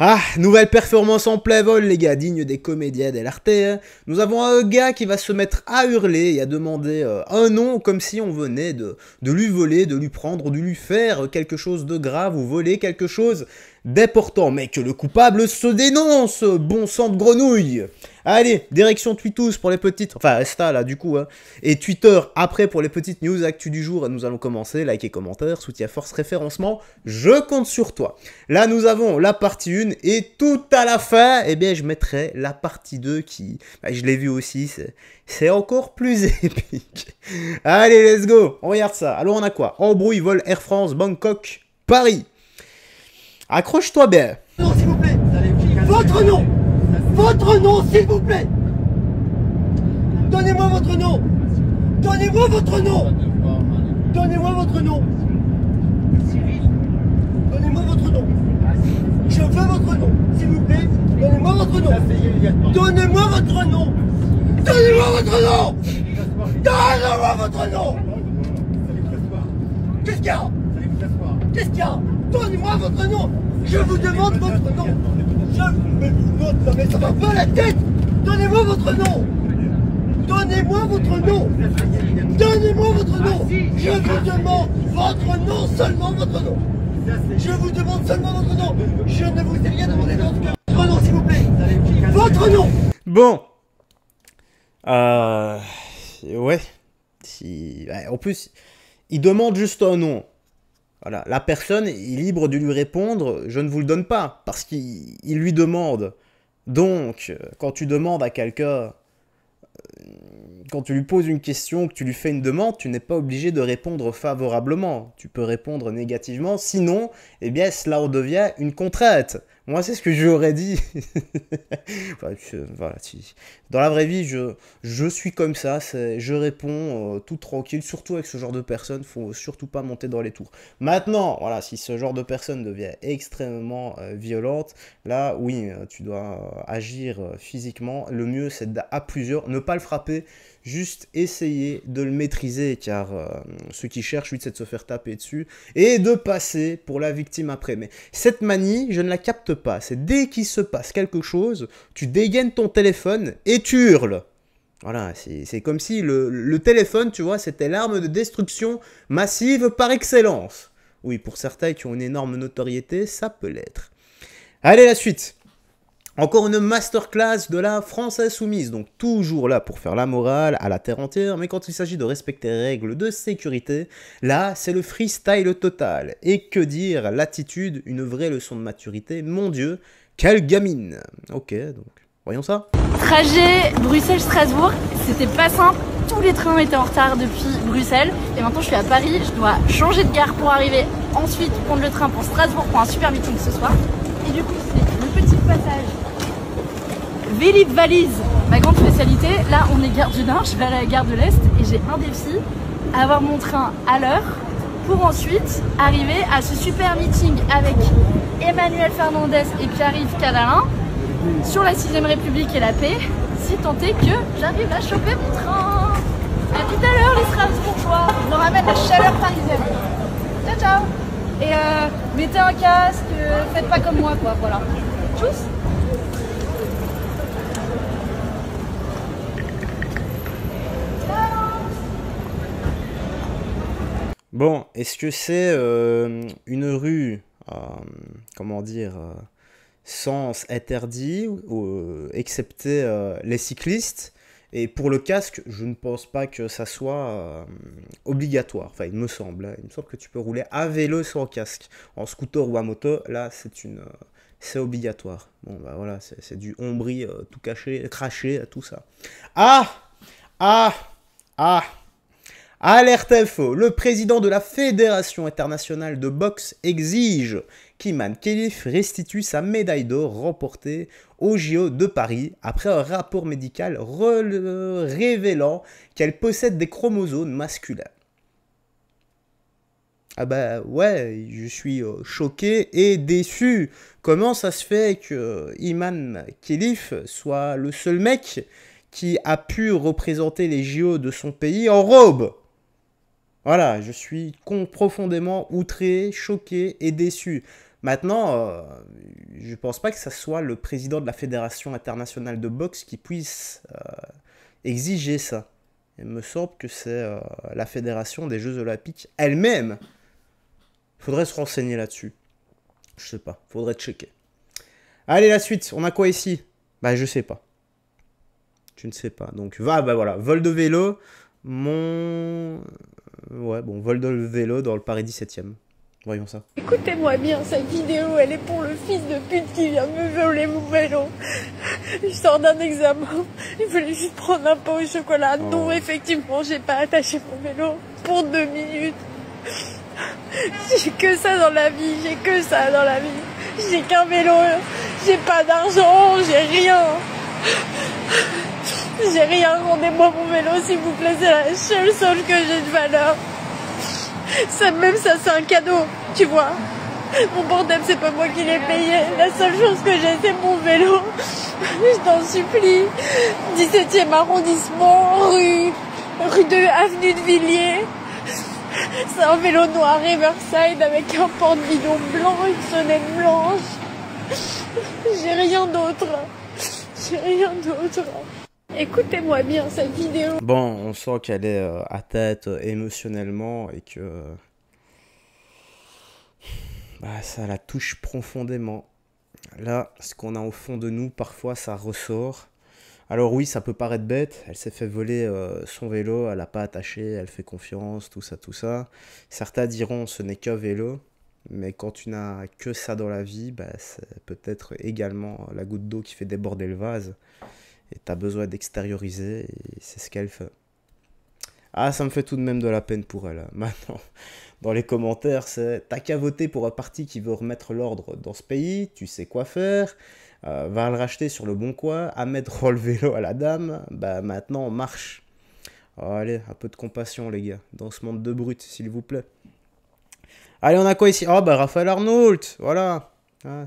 Ah, nouvelle performance en plein vol, les gars, digne des comédiens dell'arte. Hein. Nous avons un gars qui va se mettre à hurler et à demander un nom comme si on venait de lui voler, de lui prendre, de lui faire quelque chose de grave ou voler quelque chose d'important. Mais que le coupable se dénonce, bon sang de grenouille. Allez, direction Tweetos pour les petites... Enfin, Insta, là, du coup, hein. Et Twitter, après, pour les petites news actu du jour. Nous allons commencer. Like et commentaires, soutien force, référencement. Je compte sur toi. Là, nous avons la partie 1. Et tout à la fin, eh bien, je mettrai la partie 2 qui... Bah, je l'ai vu aussi, c'est encore plus épique. Allez, let's go. On regarde ça. Alors, on a quoi? Embrouille, vol Air France, Bangkok, Paris. Accroche-toi bien. Non, s'il vous plaît. Votre nom. Votre nom, s'il vous plaît. Donnez-moi votre nom. Donnez-moi votre nom. Donnez-moi votre nom. Donnez-moi votre nom. Je veux votre nom, s'il vous plaît. Donnez-moi votre nom. Donnez-moi votre nom. Donnez-moi votre nom. Donnez-moi votre nom. Qu'est-ce qu'il y a? Qu'est-ce qu'il y a? Donnez-moi votre nom. Je vous demande votre nom. Mais ça va pas la tête. Donnez-moi votre nom. Donnez-moi votre nom. Donnez-moi votre nom. Je vous demande votre nom, seulement votre nom. Je vous demande seulement votre nom. Je ne vous ai rien demandé d'autre que votre nom, s'il vous plaît. Votre nom. Bon. Ouais. En plus, il demande juste un nom. Voilà, la personne est libre de lui répondre, je ne vous le donne pas, parce qu'il lui demande. Donc, quand tu demandes à quelqu'un, quand tu lui poses une question, que tu lui fais une demande, tu n'es pas obligé de répondre favorablement. Tu peux répondre négativement, sinon, eh bien, cela en devient une contrainte. Moi, c'est ce que j'aurais dit. Voilà, dans la vraie vie, je suis comme ça, je réponds tout tranquille, surtout avec ce genre de personnes, faut surtout pas monter dans les tours. Maintenant, voilà, si ce genre de personne devient extrêmement violente, là, oui, tu dois agir physiquement. Le mieux, c'est à plusieurs, ne pas le frapper, juste essayer de le maîtriser, car ceux qui cherchent, lui, c'est de se faire taper dessus, et de passer pour la victime après. Mais cette manie, je ne la capte pas. C'est dès qu'il se passe quelque chose, tu dégaines ton téléphone et tu hurles. Voilà, c'est comme si le téléphone, tu vois, c'était l'arme de destruction massive par excellence. Oui, pour certains qui ont une énorme notoriété, ça peut l'être. Allez, la suite. Encore une masterclass de la France insoumise, donc toujours là pour faire la morale à la terre entière, mais quand il s'agit de respecter les règles de sécurité, là c'est le freestyle total. Et que dire, l'attitude, une vraie leçon de maturité, mon Dieu, quelle gamine. Ok, donc voyons ça. Trajet Bruxelles-Strasbourg, c'était pas simple, tous les trains étaient en retard depuis Bruxelles, et maintenant je suis à Paris, je dois changer de gare pour arriver, ensuite prendre le train pour Strasbourg pour un super meeting ce soir, et du coup c'est le petit passage Vélib Valise, ma grande spécialité. Là, on est gare du Nord, je vais à la gare de l'Est et j'ai un défi, avoir mon train à l'heure pour ensuite arriver à ce super meeting avec Emmanuel Fernandez et Pierre-Yves Cadalin sur la 6ème République et la paix, si tant est que j'arrive à choper mon train. À tout à l'heure, les Strasbourgeois, on leur ramène la chaleur parisienne. Ciao, ciao. Et mettez un casque, faites pas comme moi, quoi, voilà. Tchuss. Bon, est-ce que c'est une rue, comment dire, sens interdit, excepté les cyclistes? Et pour le casque, je ne pense pas que ça soit obligatoire. Enfin, il me semble. Hein. Il me semble que tu peux rouler à vélo sans casque. En scooter ou à moto, là, c'est obligatoire. Bon, bah voilà, c'est du ombris tout caché, craché, tout ça. Ah! Alerte info, le président de la Fédération internationale de boxe exige qu'Imane Khelif restitue sa médaille d'or remportée au JO de Paris après un rapport médical révélant qu'elle possède des chromosomes masculins. Ah bah ouais, je suis choqué et déçu. Comment ça se fait que Imane Khelif soit le seul mec qui a pu représenter les JO de son pays en robe? Voilà, je suis profondément outré, choqué et déçu. Maintenant, je pense pas que ça soit le président de la Fédération internationale de boxe qui puisse exiger ça. Il me semble que c'est la Fédération des Jeux Olympiques elle-même. Il faudrait se renseigner là-dessus. Je sais pas, faudrait checker. Allez, la suite, on a quoi ici? Bah, je sais pas. Tu ne sais pas. Donc, bah voilà, vol de vélo. Ouais, bon, vol de vélo dans le Paris 17e. Voyons ça. Écoutez-moi bien, cette vidéo, elle est pour le fils de pute qui vient me voler mon vélo. Je sors d'un examen, il voulait juste prendre un pot au chocolat. Oh. Non, effectivement, j'ai pas attaché mon vélo pour 2 minutes. J'ai que ça dans la vie, j'ai que ça dans la vie. J'ai qu'un vélo, j'ai pas d'argent, j'ai rien. J'ai rien, rendez-moi mon vélo s'il vous plaît, c'est la seule chose que j'ai de valeur. Ça, même ça, c'est un cadeau, tu vois. Mon portable, c'est pas moi qui l'ai payé. La seule chose que j'ai, c'est mon vélo. Je t'en supplie. 17e arrondissement, rue de Avenue de Villiers. C'est un vélo noir Riverside avec un porte-bidon blanc, une sonnette blanche. J'ai rien d'autre. J'ai rien d'autre. Écoutez-moi bien cette vidéo. Bon, on sent qu'elle est à tête émotionnellement et que bah, ça la touche profondément. Là, ce qu'on a au fond de nous, parfois, ça ressort. Alors oui, ça peut paraître bête. Elle s'est fait voler son vélo, elle n'a pas attaché, elle fait confiance, tout ça, tout ça. Certains diront ce n'est qu'un vélo. Mais quand tu n'as que ça dans la vie, bah, c'est peut-être également la goutte d'eau qui fait déborder le vase. Et tu as besoin d'extérioriser, et c'est ce qu'elle fait. Ah, ça me fait tout de même de la peine pour elle. Maintenant, dans les commentaires, c'est « T'as qu'à voter pour un parti qui veut remettre l'ordre dans ce pays, tu sais quoi faire, va le racheter sur le bon coin, à mettre le vélo à la dame, bah maintenant on marche. » Oh, allez, un peu de compassion les gars, dans ce monde de brutes, s'il vous plaît. Allez, on a quoi ici? Oh, bah Raphaël Arnault, voilà. Ah,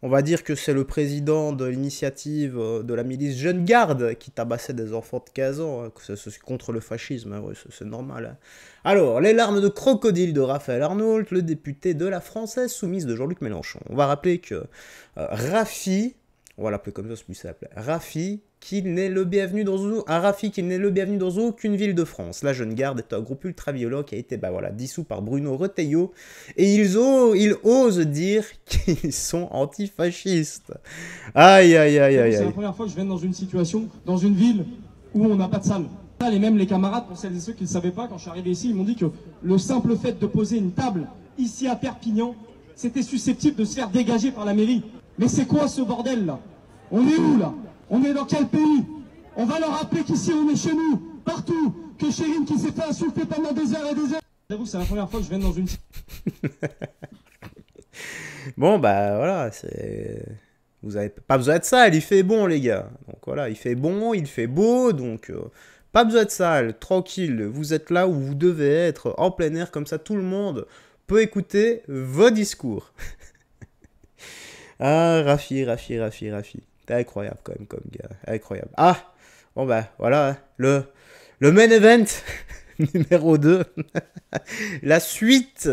on va dire que c'est le président de l'initiative de la milice Jeune Garde qui tabassait des enfants de 15 ans, hein, c'est contre le fascisme, hein, ouais, c'est normal. Hein. Alors, les larmes de crocodile de Raphaël Arnault, le député de la Française Soumise de Jean-Luc Mélenchon. On va rappeler que Rafi, on va l'appeler comme ça, c'est plus simple, Rafi, qu'il n'est le bienvenu dans aucune ville de France. La Jeune Garde est un groupe ultra-violent qui a été dissous par Bruno Retailleau. Et ils osent dire qu'ils sont antifascistes. Aïe, aïe, aïe, aïe. C'est la première fois que je viens dans une situation, dans une ville où on n'a pas de salle. Et même les camarades, pour celles et ceux qui ne savaient pas, quand je suis arrivé ici, ils m'ont dit que le simple fait de poser une table ici à Perpignan, c'était susceptible de se faire dégager par la mairie. Mais c'est quoi ce bordel là? On est où là? On est dans quel pays? On va leur rappeler qu'ici on est chez nous, partout, que Chérine qui s'est fait insulter pendant des heures et des heures. J'avoue que c'est la première fois que je viens dans une... Bon bah voilà, vous avez pas besoin de ça, il fait bon les gars. Donc voilà, il fait bon, il fait beau, donc pas besoin de ça, tranquille, vous êtes là où vous devez être, en plein air, comme ça tout le monde peut écouter vos discours. Ah, Rafi. T'es incroyable quand même comme gars, incroyable. Ah, bon bah voilà, le main event numéro 2, la suite.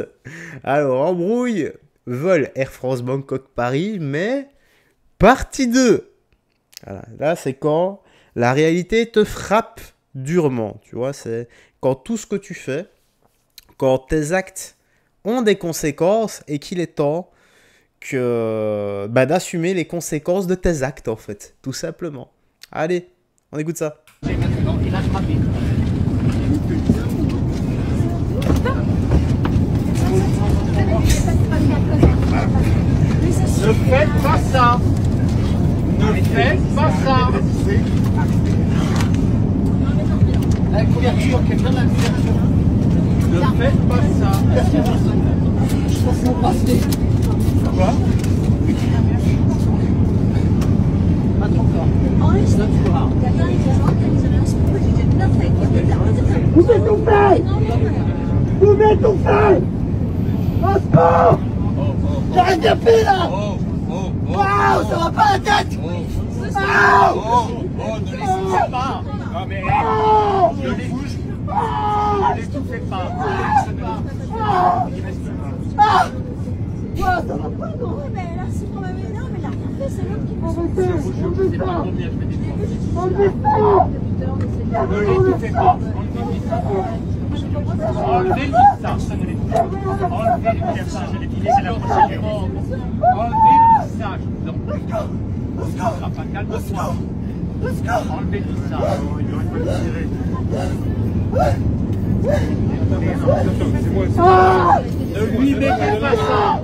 Alors, embrouille, vol Air France Bangkok Paris, mais partie 2. Voilà, là c'est quand la réalité te frappe durement, tu vois, c'est quand tout ce que tu fais, quand tes actes ont des conséquences et qu'il est temps d'assumer les conséquences de tes actes, en fait, tout simplement. Allez, on écoute ça. Ne faites pas ça. Ne faites pas ça. La couverture, quelqu'un de la couverture. Ne faites pas ça. Je pense qu'on passe des... Quoi? Pas trop fort. Vous m'étouffez! Vous m'étouffez! Au secours! J'ai rien fait là! Waouh, ça va pas la tête! Ne l'étouffez pas! Non mais ne l'étouffez pas! Quoi? Ça va pas, non? Ouais, mais là, c'est quand même énorme, mais il a rien fait, c'est l'autre qui m'a Arrêtez, enlevez ça! Combien je mets des points? Enlevez ça! Ne l'étouffez pas. Enlevez le visage. Enlevez le visage. C'est la procédure. Enlevez le visage. Non. Ne sera pas calme-toi. Enlevez le visage. Il n'aurait pas tiré. Ne lui mettez pas ça.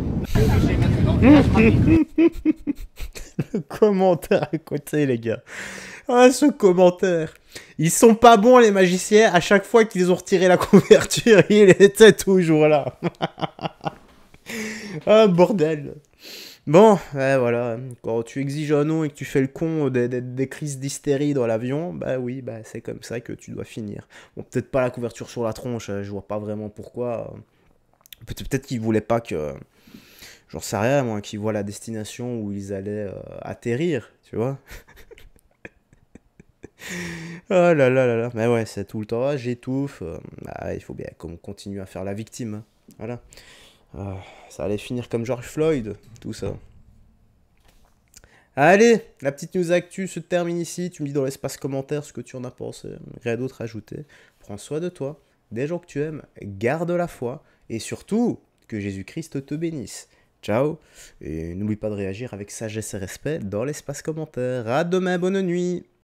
Le commentaire à côté, les gars. Ah, ce commentaire. Ils sont pas bons, les magiciens. À chaque fois qu'ils ont retiré la couverture, il était toujours là. Ah, bordel. Bon, ouais, voilà. Quand tu exiges un nom et que tu fais le con des crises d'hystérie dans l'avion, bah oui, bah c'est comme ça que tu dois finir. Bon, peut-être pas la couverture sur la tronche, je vois pas vraiment pourquoi. Peut-être qu'ils voulaient pas que... J'en sais rien, moi, qu'ils voient la destination où ils allaient atterrir, tu vois. Oh là là là là. Mais ouais, c'est tout le temps, ah, j'étouffe. Bah, il faut bien qu'on continue à faire la victime. Hein. Voilà. Ça allait finir comme George Floyd, tout ça. Allez, la petite news actu se termine ici. Tu me dis dans l'espace commentaire ce que tu en as pensé. Rien d'autre à ajouter. Prends soin de toi, des gens que tu aimes, garde la foi. Et surtout, que Jésus-Christ te bénisse. Ciao. Et n'oublie pas de réagir avec sagesse et respect dans l'espace commentaire. À demain, bonne nuit.